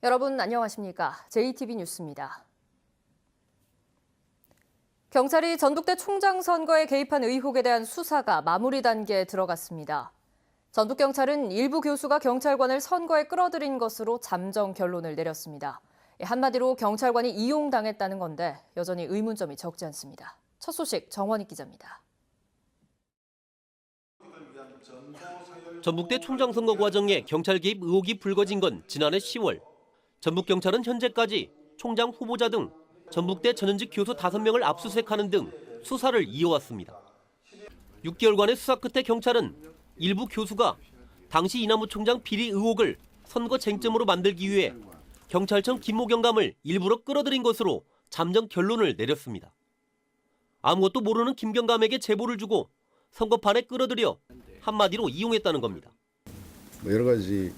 여러분 안녕하십니까? JTB 뉴스입니다. 경찰이 전북대 총장 선거에 개입한 의혹에 대한 수사가 마무리 단계에 들어갔습니다. 전북경찰은 일부 교수가 경찰관을 선거에 끌어들인 것으로 잠정 결론을 내렸습니다. 한마디로 경찰관이 이용당했다는 건데 여전히 의문점이 적지 않습니다. 첫 소식 정원익 기자입니다. 전북대 총장 선거 과정에 경찰 개입 의혹이 불거진 건 지난해 10월. 전북경찰은 현재까지 총장 후보자 등 전북대 전현직 교수 5명을 압수수색하는 등 수사를 이어왔습니다. 6개월간의 수사 끝에 경찰은 일부 교수가 당시 이남우 총장 비리 의혹을 선거 쟁점으로 만들기 위해 경찰청 김모경감을 일부러 끌어들인 것으로 잠정 결론을 내렸습니다. 아무것도 모르는 김경감에게 제보를 주고 선거판에 끌어들여 한마디로 이용했다는 겁니다. 여러 가지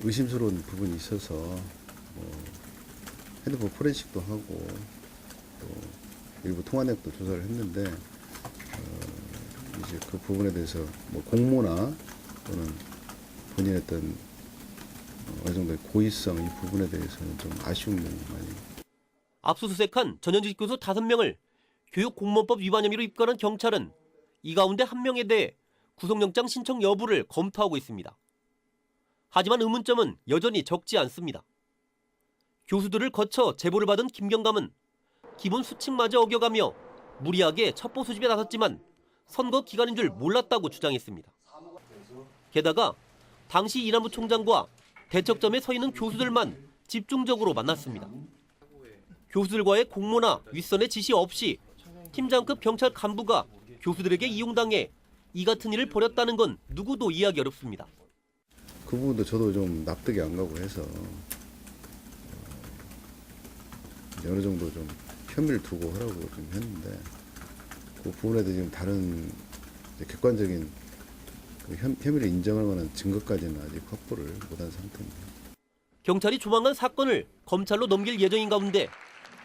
의심스러운 부분이 있어서 핸드폰 포렌식도 하고 또 일부 통화 내역도 조사를 했는데 이제 그 부분에 대해서 공모나 또는 본인의 어떤 어느 정도의 고의성 이 부분에 대해서는 좀 아쉬운 면이 많이. 압수수색한 전현직 교수 5명을 교육공무원법 위반 혐의로 입건한 경찰은 이 가운데 1명에 대해 구속영장 신청 여부를 검토하고 있습니다. 하지만 의문점은 여전히 적지 않습니다. 교수들을 거쳐 제보를 받은 김경감은 기본 수칙마저 어겨가며 무리하게 첩보 수집에 나섰지만 선거 기간인 줄 몰랐다고 주장했습니다. 게다가 당시 이남우 총장과 대척점에 서 있는 교수들만 집중적으로 만났습니다. 교수들과의 공모나 윗선의 지시 없이 팀장급 경찰 간부가 교수들에게 이용당해 이 같은 일을 벌였다는 건 누구도 이해하기 어렵습니다. 그 부분도 저도 좀 납득이 안 가고 해서 어느 정도 좀 혐의를 두고 하라고 좀 했는데 그 부분에 대해 지금 다른 객관적인 그 혐의를 인정할 만한 증거까지는 아직 확보를 못한 상태입니다. 경찰이 조만간 사건을 검찰로 넘길 예정인 가운데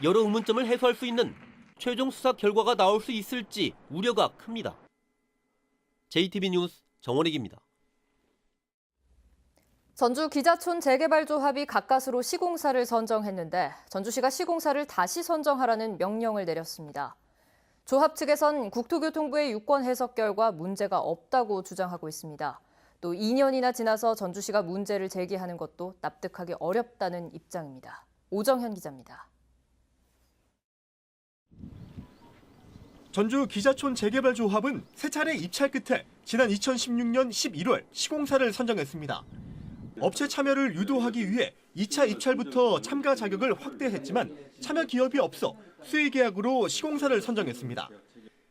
여러 의문점을 해소할 수 있는 최종 수사 결과가 나올 수 있을지 우려가 큽니다. JTB 뉴스 정원익입니다. 전주 기자촌 재개발조합이 가까스로 시공사를 선정했는데 전주시가 시공사를 다시 선정하라는 명령을 내렸습니다. 조합 측에선 국토교통부의 유권 해석 결과 문제가 없다고 주장하고 있습니다. 또 2년이나 지나서 전주시가 문제를 제기하는 것도 납득하기 어렵다는 입장입니다. 오정현 기자입니다. 전주 기자촌 재개발조합은 세 차례 입찰 끝에 지난 2016년 11월 시공사를 선정했습니다. 업체 참여를 유도하기 위해 2차 입찰부터 참가 자격을 확대했지만 참여 기업이 없어 수의 계약으로 시공사를 선정했습니다.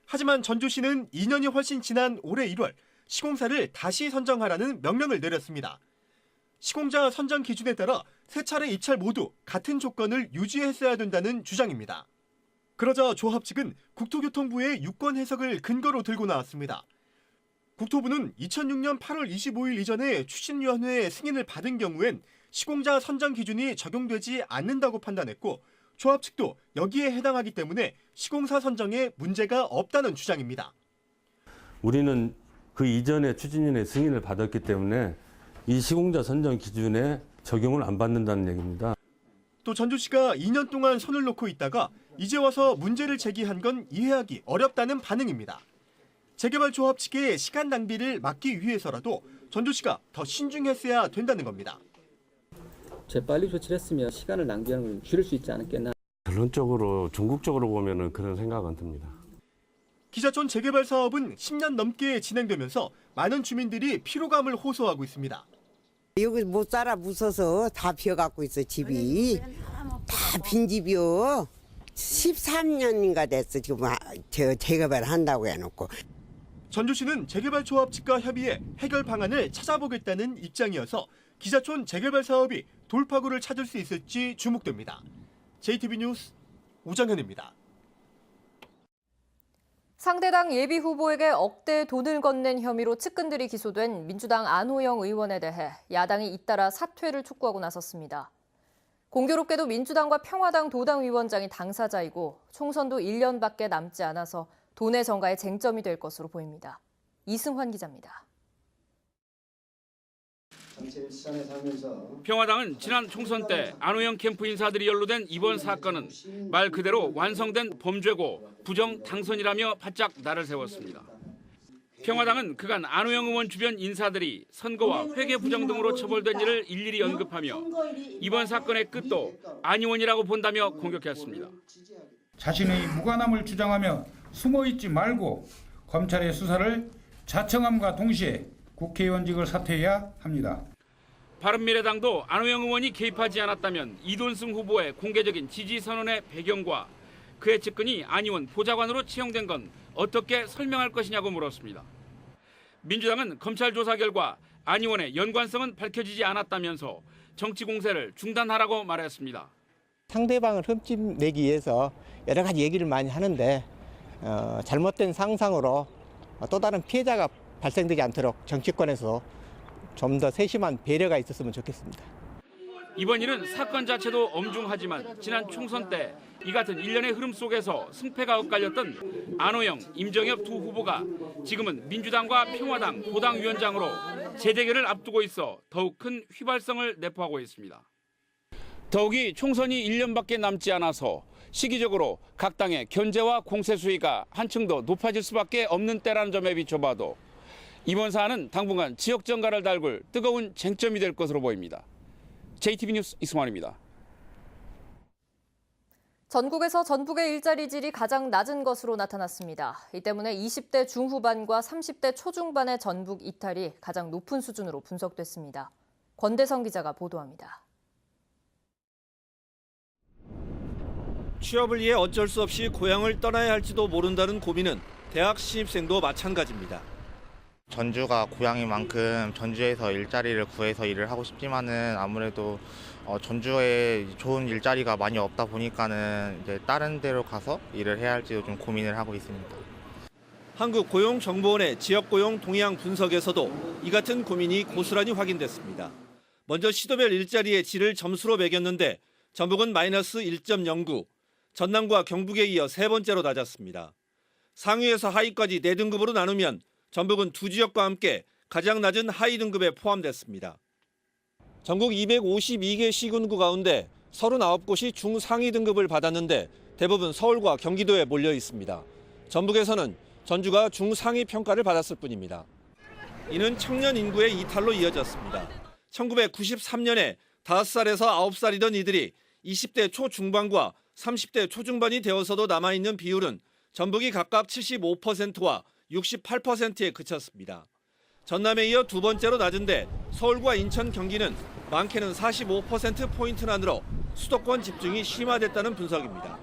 하지만 전주시는 2년이 훨씬 지난 올해 1월 시공사를 다시 선정하라는 명령을 내렸습니다. 시공자 선정 기준에 따라 세 차례 입찰 모두 같은 조건을 유지했어야 된다는 주장입니다. 그러자 조합 측은 국토교통부의 유권 해석을 근거로 들고 나왔습니다. 국토부는 2006년 8월 25일 이전에 추진위원회의 승인을 받은 경우엔 시공자 선정 기준이 적용되지 않는다고 판단했고 조합 측도 여기에 해당하기 때문에 시공사 선정에 문제가 없다는 주장입니다. 우리는 그 이전에 추진위원회 승인을 받았기 때문에 이 시공자 선정 기준에 적용을 안 받는다는 얘기입니다. 또 전주시가 2년 동안 손을 놓고 있다가 이제 와서 문제를 제기한 건 이해하기 어렵다는 반응입니다. 재개발 조합 측의 시간 낭비를 막기 위해서라도 전주시가 더 신중했어야 된다는 겁니다. 재빨리 조치를 했으면 시간을 낭비하는 걸 줄일 수 있지 않았겠나. 결론적으로 중국적으로 보면은 그런 생각은 듭니다. 기자촌 재개발 사업은 10년 넘게 진행되면서 많은 주민들이 피로감을 호소하고 있습니다. 여기 못 살아 무서워서 다 비어갖고 있어 집이. 다 빈집이요. 13년인가 됐어 지금 재개발 한다고 해놓고. 전주시는 재개발 조합 측과 협의해 해결 방안을 찾아보겠다는 입장이어서 기자촌 재개발 사업이 돌파구를 찾을 수 있을지 주목됩니다. JTB 뉴스 오정현입니다. 상대당 예비후보에게 억대 돈을 건넨 혐의로 측근들이 기소된 민주당 안호영 의원에 대해 야당이 잇따라 사퇴를 촉구하고 나섰습니다. 공교롭게도 민주당과 평화당 도당위원장이 당사자이고 총선도 1년밖에 남지 않아서 돈의 정가에 쟁점이 될 것으로 보입니다. 이승환 기자입니다. 평화당은 지난 총선 때 안호영 캠프 인사들이 연루된 이번 사건은 말 그대로 완성된 범죄고 부정 당선이라며 바짝 날을 세웠습니다. 평화당은 그간 안호영 의원 주변 인사들이 선거와 회계 부정 등으로 처벌된 일을 일일이 언급하며 이번 사건의 끝도 안 의원이라고 본다며 공격했습니다. 자신의 무관함을 주장하며 숨어있지 말고 검찰의 수사를 자청함과 동시에 국회의원직을 사퇴해야 합니다. 바른미래당도 안호영 의원이 개입하지 않았다면 이돈승 후보의 공개적인 지지 선언의 배경과 그의 측근이 안 의원 보좌관으로 채용된 건 어떻게 설명할 것이냐고 물었습니다. 민주당은 검찰 조사 결과 안 의원의 연관성은 밝혀지지 않았다면서 정치 공세를 중단하라고 말했습니다. 상대방을 흠집내기 위해서 여러 가지 얘기를 많이 하는데 잘못된 상상으로 또 다른 피해자가 발생되지 않도록 정치권에서 좀 더 세심한 배려가 있었으면 좋겠습니다. 이번 일은 사건 자체도 엄중하지만 지난 총선 때 이 같은 일련의 흐름 속에서 승패가 엇갈렸던 안호영, 임정엽 두 후보가 지금은 민주당과 평화당 도당위원장으로 재대결을 앞두고 있어 더욱 큰 휘발성을 내포하고 있습니다. 더욱이 총선이 1년밖에 남지 않아서 시기적으로 각 당의 견제와 공세 수위가 한층 더 높아질 수밖에 없는 때라는 점에 비춰봐도 이번 사안은 당분간 지역 정가를 달굴 뜨거운 쟁점이 될 것으로 보입니다. JTB 뉴스 이승환입니다. 전국에서 전북의 일자리 질이 가장 낮은 것으로 나타났습니다. 이 때문에 20대 중후반과 30대 초중반의 전북 이탈이 가장 높은 수준으로 분석됐습니다. 권대성 기자가 보도합니다. 취업을 위해 어쩔 수 없이 고향을 떠나야 할지도 모른다는 고민은 대학 신입생도 마찬가지입니다. 전주가 고향인 만큼 전주에서 일자리를 구해서 일을 하고 싶지만은 아무래도 전주에 좋은 일자리가 많이 없다 보니까는 이제 다른 데로 가서 일을 해야 할지도 좀 고민을 하고 있습니다. 한국고용정보원의 지역고용 동향 분석에서도 이 같은 고민이 고스란히 확인됐습니다. 먼저 시도별 일자리의 질을 점수로 매겼는데 전북은 마이너스 1.09, 전남과 경북에 이어 세 번째로 낮았습니다. 상위에서 하위까지 4등급으로 나누면 전북은 두 지역과 함께 가장 낮은 하위 등급에 포함됐습니다. 전국 252개 시군구 가운데 39곳이 중상위 등급을 받았는데 대부분 서울과 경기도에 몰려 있습니다. 전북에서는 전주가 중상위 평가를 받았을 뿐입니다. 이는 청년 인구의 이탈로 이어졌습니다. 1993년에 5살에서 9살이던 이들이 20대 초중반과 30대 초중반이 되어서도 남아있는 비율은 전북이 각각 75%와 68%에 그쳤습니다. 전남에 이어 두 번째로 낮은데 서울과 인천, 경기는 많게는 45%포인트나 늘어 수도권 집중이 심화됐다는 분석입니다.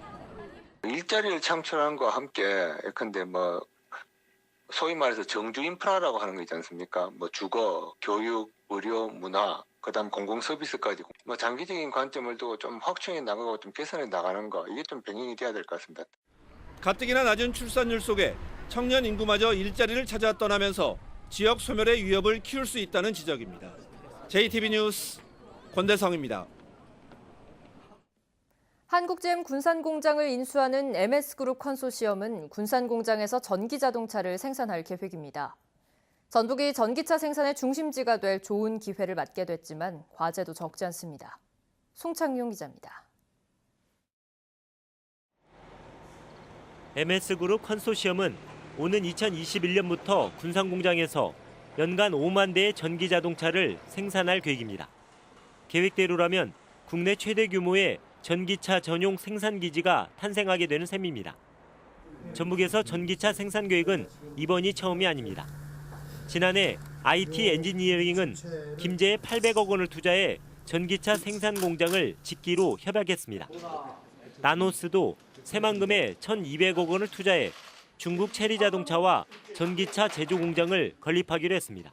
일자리를 창출하는 것과 함께 예컨대 소위 말해서 정주 인프라라고 하는 거 있지 않습니까? 주거, 교육, 의료, 문화, 그다음 공공 서비스까지 장기적인 관점을 두고 좀 확충해 나가고 좀 개선해 나가는 거 이게 좀 병행이 돼야 될 것 같습니다. 가뜩이나 낮은 출산율 속에 청년 인구마저 일자리를 찾아 떠나면서 지역 소멸의 위협을 키울 수 있다는 지적입니다. JTB 뉴스 권대성입니다. 한국GM 군산공장을 인수하는 MS그룹 컨소시엄은 군산공장에서 전기자동차를 생산할 계획입니다. 전북이 전기차 생산의 중심지가 될 좋은 기회를 맞게 됐지만 과제도 적지 않습니다. 송창용 기자입니다. MS그룹 컨소시엄은 오는 2021년부터 군산공장에서 연간 5만 대의 전기자동차를 생산할 계획입니다. 계획대로라면 국내 최대 규모의 전기차 전용 생산기지가 탄생하게 되는 셈입니다. 전북에서 전기차 생산 계획은 이번이 처음이 아닙니다. 지난해 IT 엔지니어링은 김제에 800억 원을 투자해 전기차 생산 공장을 짓기로 협약했습니다. 나노스도 새만금에 1,200억 원을 투자해 중국 체리자동차와 전기차 제조 공장을 건립하기로 했습니다.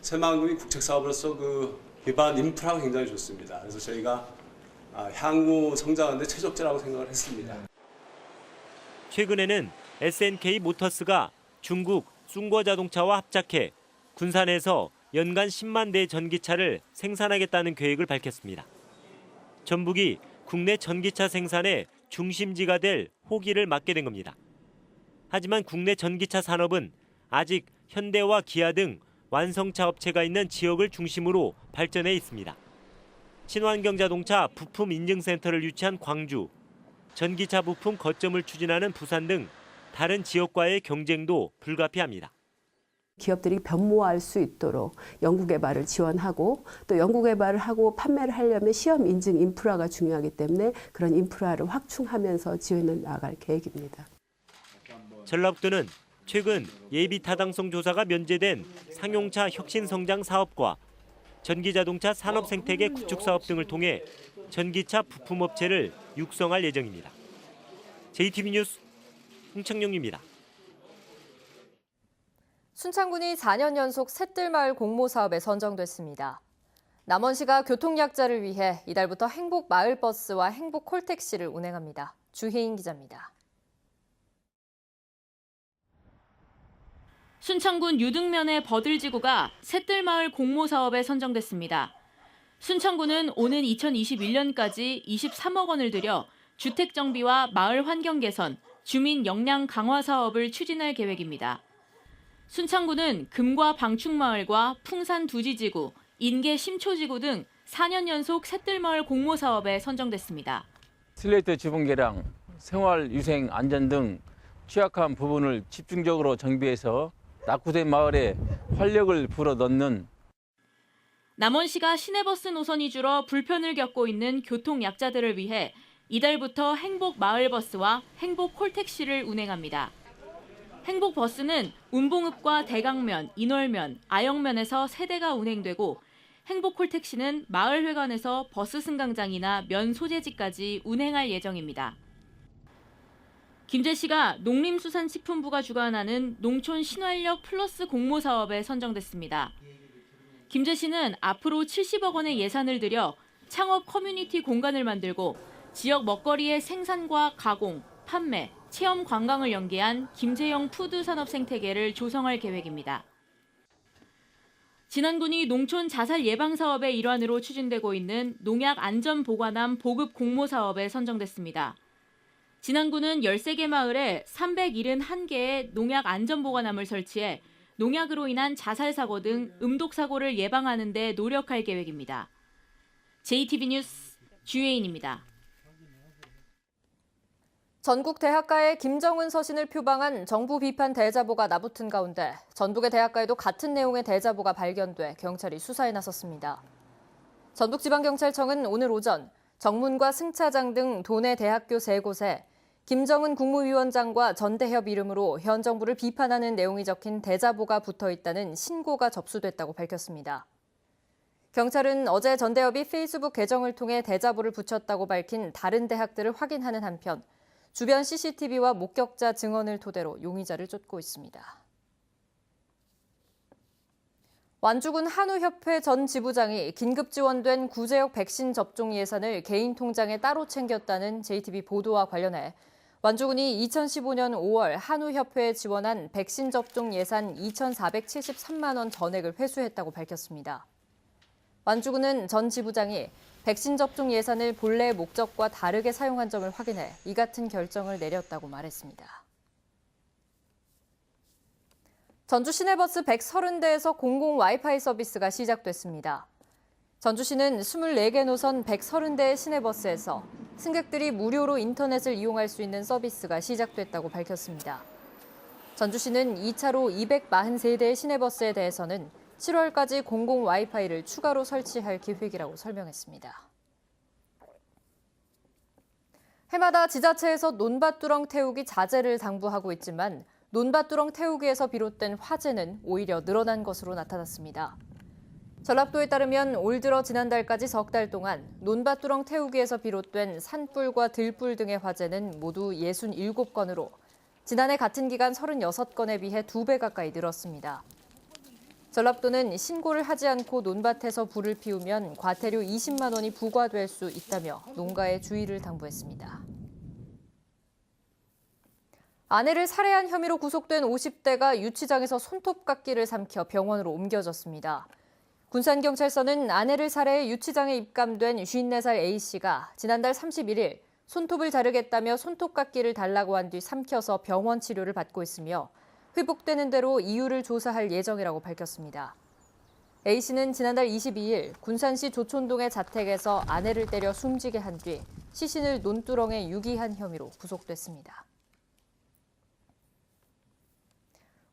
새만금이 국책 사업으로서 그 기반 인프라가 굉장히 좋습니다. 그래서 저희가 향후 성장하는 데 최적지라고 생각을 했습니다. 최근에는 SNK 모터스가 중국 숭거자동차와 합작해 군산에서 연간 10만 대의 전기차를 생산하겠다는 계획을 밝혔습니다. 전북이 국내 전기차 생산의 중심지가 될 호기를 맞게 된 겁니다. 하지만 국내 전기차 산업은 아직 현대와 기아 등 완성차 업체가 있는 지역을 중심으로 발전해 있습니다. 친환경자동차 부품 인증센터를 유치한 광주, 전기차 부품 거점을 추진하는 부산 등 다른 지역과의 경쟁도 불가피합니다. 기업들이 변모할 수 있도록 연구개발을 지원하고 또 연구개발을 하고 판매를 하려면 시험 인증 인프라가 중요하기 때문에 그런 인프라를 확충하면서 지원해 나갈 계획입니다. 전라북도는 최근 예비 타당성 조사가 면제된 상용차 혁신성장 사업과 전기자동차 산업 생태계 구축 사업 등을 통해 전기차 부품업체를 육성할 예정입니다. JTB 뉴스 홍창용입니다. 순창군이 4년 연속 샛들마을 공모사업에 선정됐습니다. 남원시가 교통약자를 위해 이달부터 행복마을버스와 행복콜택시를 운행합니다. 주혜인 기자입니다. 순창군 유등면의 버들지구가 샛들마을 공모사업에 선정됐습니다. 순창군은 오는 2021년까지 23억 원을 들여 주택정비와 마을 환경 개선, 주민 역량 강화 사업을 추진할 계획입니다. 순창군은 금과 방충마을과 풍산 두지지구, 인계 심초지구 등 4년 연속 샛들마을 공모사업에 선정됐습니다. 슬레이트 지붕 개량, 생활위생 안전 등 취약한 부분을 집중적으로 정비해서 낙후된 마을에 활력을 불어넣는 남원시가 시내버스 노선이 줄어 불편을 겪고 있는 교통약자들을 위해 이달부터 행복마을버스와 행복콜택시를 운행합니다. 행복버스는 운봉읍과 대강면, 인월면, 아영면에서 3대가 운행되고 행복콜택시는 마을회관에서 버스 승강장이나 면 소재지까지 운행할 예정입니다. 김제시가 농림수산식품부가 주관하는 농촌 신활력 플러스 공모사업에 선정됐습니다. 김제시는 앞으로 70억 원의 예산을 들여 창업 커뮤니티 공간을 만들고 지역 먹거리의 생산과 가공, 판매, 체험 관광을 연계한 김제형 푸드 산업 생태계를 조성할 계획입니다. 진안군이 농촌 자살 예방 사업의 일환으로 추진되고 있는 농약 안전 보관함 보급 공모 사업에 선정됐습니다. 진안군은 13개 마을에 371개의 농약 안전 보관함을 설치해 농약으로 인한 자살 사고 등 음독 사고를 예방하는 데 노력할 계획입니다. JTB 뉴스 주혜인입니다. 전국 대학가에 김정은 서신을 표방한 정부 비판 대자보가 나붙은 가운데 전북의 대학가에도 같은 내용의 대자보가 발견돼 경찰이 수사에 나섰습니다. 전북지방경찰청은 오늘 오전 정문과 승차장 등 도내 대학교 3곳에 김정은 국무위원장과 전대협 이름으로 현 정부를 비판하는 내용이 적힌 대자보가 붙어 있다는 신고가 접수됐다고 밝혔습니다. 경찰은 어제 전대협이 페이스북 계정을 통해 대자보를 붙였다고 밝힌 다른 대학들을 확인하는 한편 주변 CCTV와 목격자 증언을 토대로 용의자를 쫓고 있습니다. 완주군 한우협회 전 지부장이 긴급 지원된 구제역 백신 접종 예산을 개인 통장에 따로 챙겼다는 JTB 보도와 관련해 완주군이 2015년 5월 한우협회에 지원한 백신 접종 예산 2,473만 원 전액을 회수했다고 밝혔습니다. 완주군은 전 지부장이 백신 접종 예산을 본래 목적과 다르게 사용한 점을 확인해 이 같은 결정을 내렸다고 말했습니다. 전주 시내버스 130대에서 공공 와이파이 서비스가 시작됐습니다. 전주시는 24개 노선 130대의 시내버스에서 승객들이 무료로 인터넷을 이용할 수 있는 서비스가 시작됐다고 밝혔습니다. 전주시는 2차로 243대의 시내버스에 대해서는 7월까지 공공 와이파이를 추가로 설치할 계획이라고 설명했습니다. 해마다 지자체에서 논밭두렁 태우기 자제를 당부하고 있지만 논밭두렁 태우기에서 비롯된 화재는 오히려 늘어난 것으로 나타났습니다. 전라북도에 따르면 올 들어 지난달까지 석 달 동안 논밭두렁 태우기에서 비롯된 산불과 들불 등의 화재는 모두 67건으로 지난해 같은 기간 36건에 비해 2배 가까이 늘었습니다. 전라북도는 신고를 하지 않고 논밭에서 불을 피우면 과태료 20만 원이 부과될 수 있다며 농가에 주의를 당부했습니다. 아내를 살해한 혐의로 구속된 50대가 유치장에서 손톱깎이를 삼켜 병원으로 옮겨졌습니다. 군산경찰서는 아내를 살해해 유치장에 입감된 54살 A씨가 지난달 31일 손톱을 자르겠다며 손톱깎이를 달라고 한 뒤 삼켜서 병원 치료를 받고 있으며 회복되는 대로 이유를 조사할 예정이라고 밝혔습니다. A씨는 지난달 22일 군산시 조촌동의 자택에서 아내를 때려 숨지게 한 뒤 시신을 논두렁에 유기한 혐의로 구속됐습니다.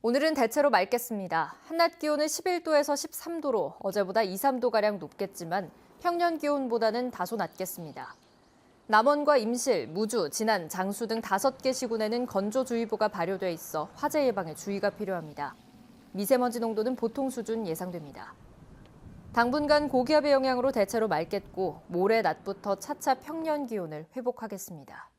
오늘은 대체로 맑겠습니다. 한낮 기온은 11도에서 13도로 어제보다 2, 3도가량 높겠지만 평년 기온보다는 다소 낮겠습니다. 남원과 임실, 무주, 진안, 장수 등 5개 시군에는 건조주의보가 발효돼 있어 화재 예방에 주의가 필요합니다. 미세먼지 농도는 보통 수준 예상됩니다. 당분간 고기압의 영향으로 대체로 맑겠고 모레 낮부터 차차 평년 기온을 회복하겠습니다.